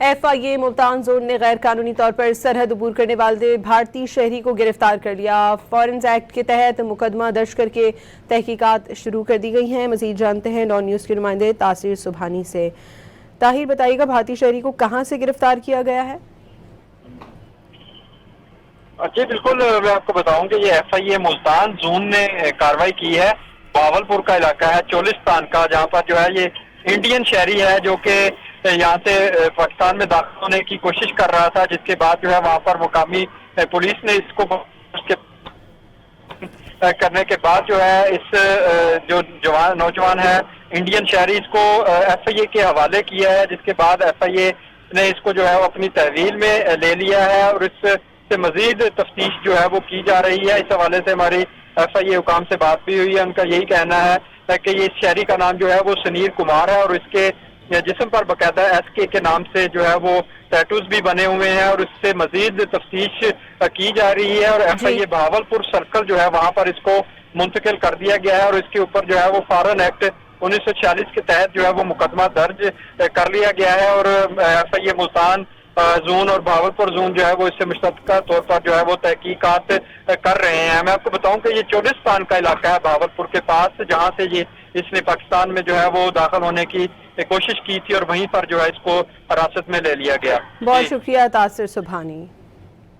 FIA Multan zone نے غیر قانونی طور پر سرحد عبور کرنے والے بھارتی شہری کو گرفتار کر لیا۔ فارنز ایکٹ کے تحت مقدمہ درج کر کے تحقیقات شروع کر دی گئی ہیں۔ مزید جانتے ہیں ڈان نیوز کے نمائندے طاہر سبحانی سے۔ طاہر بتائیے گا بھارتی شہری کو کہاں سے گرفتار کیا گیا ہے؟ جی بالکل، میں آپ کو بتاؤں کہ یہ FIA ملتان زون نے کارروائی کی ہے۔ باولپور کا علاقہ ہے چولستان کا، جہاں پر جو ہے یہ انڈین شہری ہے جو کہ یہاں سے پاکستان میں داخل ہونے کی کوشش کر رہا تھا، جس کے بعد جو ہے وہاں پر مقامی پولیس نے اس کو کرنے کے بعد جو ہے اس جو نوجوان ہے انڈین شہری، اس کو FIA کے حوالے کیا ہے، جس کے بعد FIA نے اس کو جو ہے وہ اپنی تحویل میں لے لیا ہے اور اس سے مزید تفتیش جو ہے وہ کی جا رہی ہے۔ اس حوالے سے ہماری FIA حکام سے بات بھی ہوئی ہے، ان کا یہی کہنا ہے کہ یہ شہری کا نام جو ہے وہ سنیر کمار ہے اور اس کے جسم پر باقاعدہ SK کے نام سے جو ہے وہ ٹیٹوز بھی بنے ہوئے ہیں اور اس سے مزید تفتیش کی جا رہی ہے اور FIA بہاولپور سرکل جو ہے وہاں پر اس کو منتقل کر دیا گیا ہے اور اس کے اوپر جو ہے وہ فارن ایکٹ 1946 کے تحت جو ہے وہ مقدمہ درج کر لیا گیا ہے اور FIA ملتان زون اور بہاولپور زون جو ہے وہ اس سے مشترکہ طور پر جو ہے وہ تحقیقات کر رہے ہیں۔ میں آپ کو بتاؤں کہ یہ چولستان کا علاقہ ہے بہاولپور کے پاس، جہاں سے اس نے پاکستان میں جو ہے وہ داخل ہونے کی کوشش کی تھی اور وہیں پر جو ہے اس کو حراست میں لے لیا گیا۔ بہت شکریہ طاہر سبحانی۔